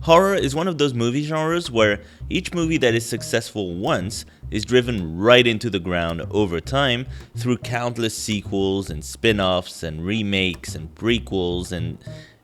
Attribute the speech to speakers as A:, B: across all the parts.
A: Horror is one of those movie genres where each movie that is successful once is driven right into the ground over time through countless sequels and spin-offs and remakes and prequels and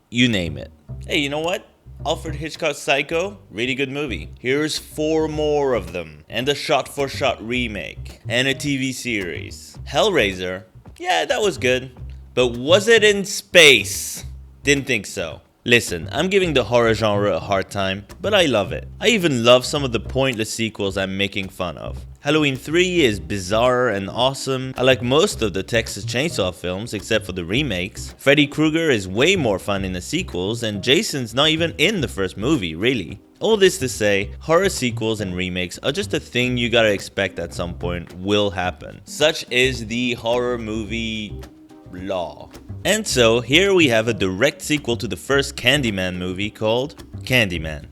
A: you name it. Hey, you know what? Alfred Hitchcock's Psycho, really good movie. Here's 4 more of them, and a shot-for-shot remake, and a TV series. Hellraiser, yeah, that was good, but was it in space? Didn't think so. Listen, I'm giving the horror genre a hard time, but I love it. I even love some of the pointless sequels I'm making fun of. Halloween 3 is bizarre and awesome. I like most of the Texas Chainsaw films except for the remakes. Freddy Krueger is way more fun in the sequels, and Jason's not even in the first movie, really. All this to say, horror sequels and remakes are just a thing you gotta expect at some point will happen. Such is the horror movie law. And so, here we have a direct sequel to the first Candyman movie called Candyman.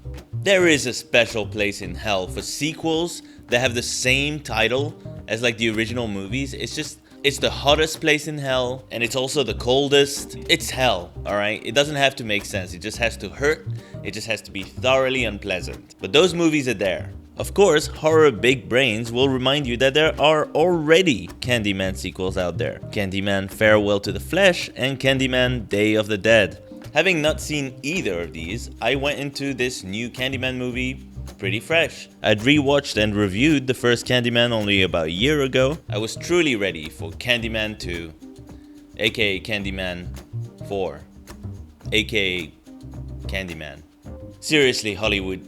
A: There is a special place in hell for sequels that have the same title as like the original movies. It's the hottest place in hell, and it's also the coldest. It's hell, alright? It doesn't have to make sense, it just has to hurt, it just has to be thoroughly unpleasant. But those movies are there. Of course, horror big brains will remind you that there are already Candyman sequels out there. Candyman Farewell to the Flesh and Candyman Day of the Dead. Having not seen either of these, I went into this new Candyman movie pretty fresh. I'd rewatched and reviewed the first Candyman only about a year ago. I was truly ready for Candyman 2, aka Candyman 4, aka Candyman. Seriously, Hollywood,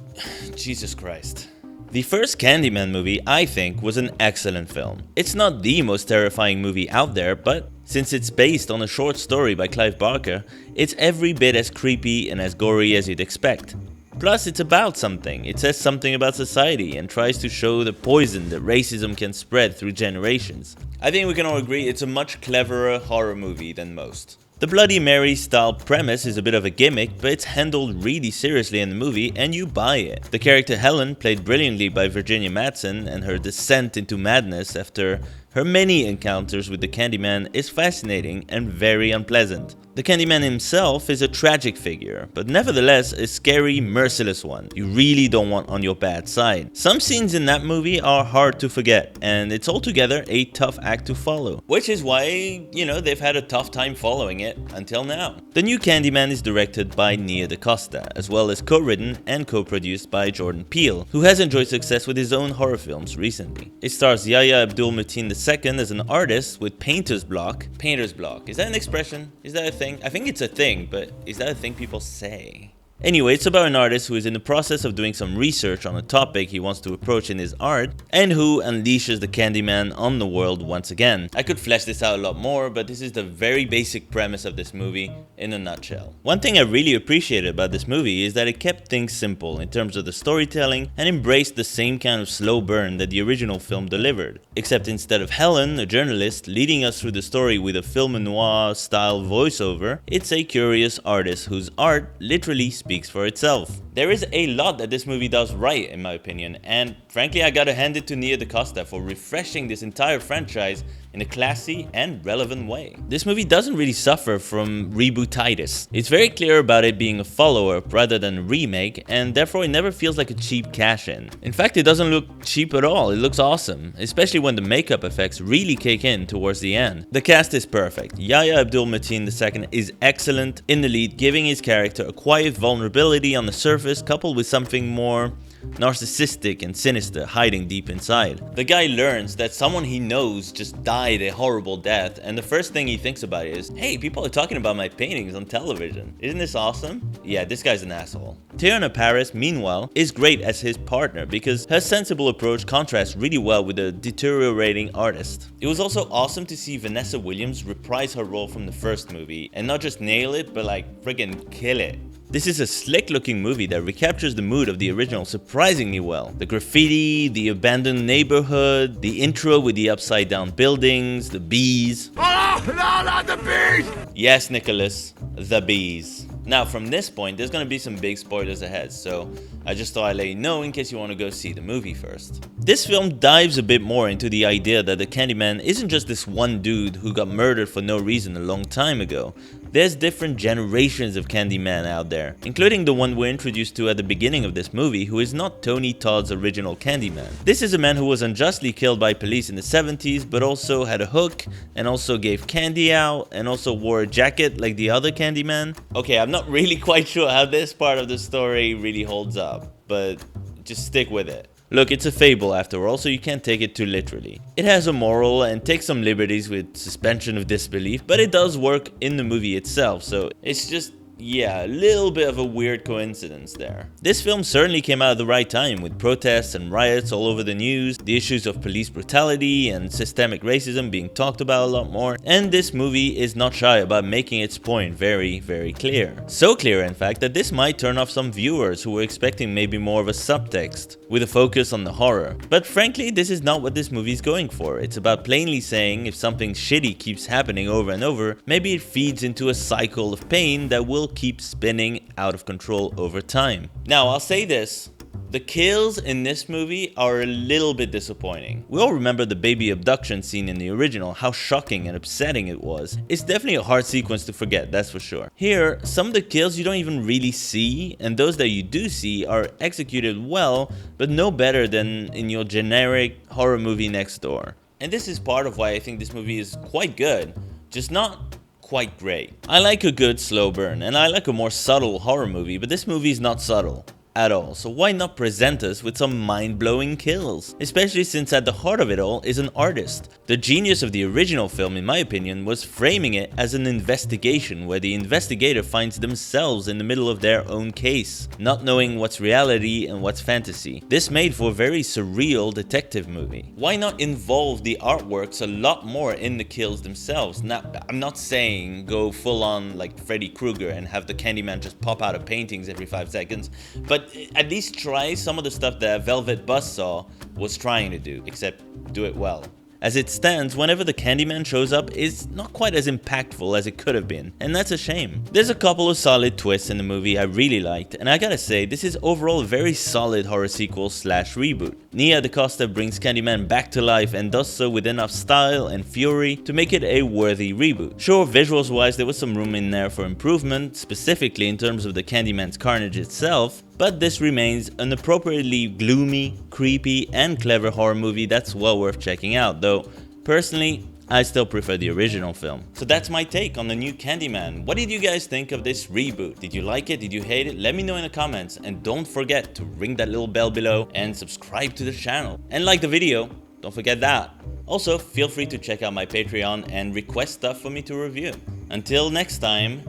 A: Jesus Christ. The first Candyman movie, I think, was an excellent film. It's not the most terrifying movie out there, but since it's based on a short story by Clive Barker, it's every bit as creepy and as gory as you'd expect. Plus, it's about something. It says something about society and tries to show the poison that racism can spread through generations. I think we can all agree it's a much cleverer horror movie than most. The Bloody Mary style premise is a bit of a gimmick, but it's handled really seriously in the movie and you buy it. The character Helen, played brilliantly by Virginia Madsen, and her descent into madness after her many encounters with the Candyman is fascinating and very unpleasant. The Candyman himself is a tragic figure, but nevertheless a scary, merciless one you really don't want on your bad side. Some scenes in that movie are hard to forget, and it's altogether a tough act to follow. Which is why, they've had a tough time following it until now. The new Candyman is directed by DaCosta, as well as co-written and co-produced by Jordan Peele, who has enjoyed success with his own horror films recently. It stars Yahya Abdul-Mateen II as an artist with painter's block. Painter's block, is that an expression? Is that a thing? I think it's a thing, but is that a thing people say? Anyway, it's about an artist who is in the process of doing some research on a topic he wants to approach in his art, and who unleashes the Candyman on the world once again. I could flesh this out a lot more, but this is the very basic premise of this movie in a nutshell. One thing I really appreciated about this movie is that it kept things simple in terms of the storytelling and embraced the same kind of slow burn that the original film delivered. Except instead of Helen, a journalist, leading us through the story with a film noir style voiceover, it's a curious artist whose art literally speaks for itself. There is a lot that this movie does right, in my opinion, and frankly I gotta hand it to DaCosta for refreshing this entire franchise in a classy and relevant way. This movie doesn't really suffer from rebootitis. It's very clear about it being a follow-up rather than a remake, and therefore it never feels like a cheap cash-in. In fact, it doesn't look cheap at all. It looks awesome, especially when the makeup effects really kick in towards the end. The cast is perfect. Yahya Abdul-Mateen II is excellent in the lead, giving his character a quiet vulnerability on the surface coupled with something more narcissistic and sinister hiding deep inside. The guy learns that someone he knows just died a horrible death, and the first thing he thinks about is, hey, people are talking about my paintings on television. Isn't this awesome? Yeah, this guy's an asshole. Teyonah Parris, meanwhile, is great as his partner because her sensible approach contrasts really well with the deteriorating artist. It was also awesome to see Vanessa Williams reprise her role from the first movie and not just nail it, but like friggin' kill it. This is a slick looking movie that recaptures the mood of the original surprisingly well. The graffiti, the abandoned neighborhood, the intro with the upside down buildings, the bees. Oh, no, not the bees! Yes, Nicholas, the bees. Now from this point, there's gonna be some big spoilers ahead, so I just thought I'd let you know in case you want to go see the movie first. This film dives a bit more into the idea that the Candyman isn't just this one dude who got murdered for no reason a long time ago, There's different generations of Candyman out there, including the one we're introduced to at the beginning of this movie, who is not Tony Todd's original Candyman. This is a man who was unjustly killed by police in the 70s, but also had a hook, and also gave candy out, and also wore a jacket like the other Candyman. Okay, I'm not really quite sure how this part of the story really holds up, but just stick with it. Look, it's a fable after all, so you can't take it too literally. It has a moral and takes some liberties with suspension of disbelief, but it does work in the movie itself, so it's just, yeah, a little bit of a weird coincidence there. This film certainly came out at the right time, with protests and riots all over the news, the issues of police brutality and systemic racism being talked about a lot more, and this movie is not shy about making its point very, very clear. So clear, in fact, that this might turn off some viewers who were expecting maybe more of a subtext, with a focus on the horror. But frankly, this is not what this movie is going for. It's about plainly saying if something shitty keeps happening over and over, maybe it feeds into a cycle of pain that will keep spinning out of control over time. Now, I'll say this. The kills in this movie are a little bit disappointing. We all remember the baby abduction scene in the original, how shocking and upsetting it was. It's definitely a hard sequence to forget, that's for sure. Here, some of the kills you don't even really see, and those that you do see are executed well, but no better than in your generic horror movie next door. And this is part of why I think this movie is quite good, just not quite great. I like a good slow burn, and I like a more subtle horror movie, but this movie is not subtle at all, so why not present us with some mind-blowing kills? Especially since at the heart of it all is an artist. The genius of the original film, in my opinion, was framing it as an investigation where the investigator finds themselves in the middle of their own case, not knowing what's reality and what's fantasy. This made for a very surreal detective movie. Why not involve the artworks a lot more in the kills themselves? Now, I'm not saying go full on like Freddy Krueger and have the Candyman just pop out of paintings every 5 seconds, but at least try some of the stuff that Velvet Buzzsaw was trying to do, except do it well. As it stands, whenever the Candyman shows up, it's not quite as impactful as it could have been, and that's a shame. There's a couple of solid twists in the movie I really liked, and I gotta say, this is overall a very solid horror sequel slash reboot. Yahya DaCosta brings Candyman back to life and does so with enough style and fury to make it a worthy reboot. Sure, visuals wise there was some room in there for improvement, specifically in terms of the Candyman's carnage itself, but this remains an appropriately gloomy, creepy, and clever horror movie that's well worth checking out, though personally, I still prefer the original film. So that's my take on the new Candyman. What did you guys think of this reboot? Did you like it? Did you hate it? Let me know in the comments, and don't forget to ring that little bell below and subscribe to the channel. And like the video, don't forget that. Also, feel free to check out my Patreon and request stuff for me to review. Until next time,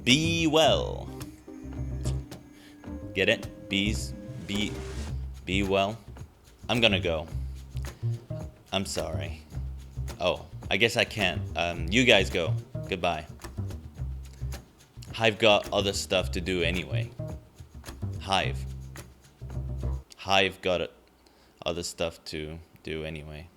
A: be well. Get it? Bees? Be well? I'm gonna go. I'm sorry. Oh, I guess I can't. You guys go. Goodbye. I've got other stuff to do anyway. Hive got other stuff to do anyway.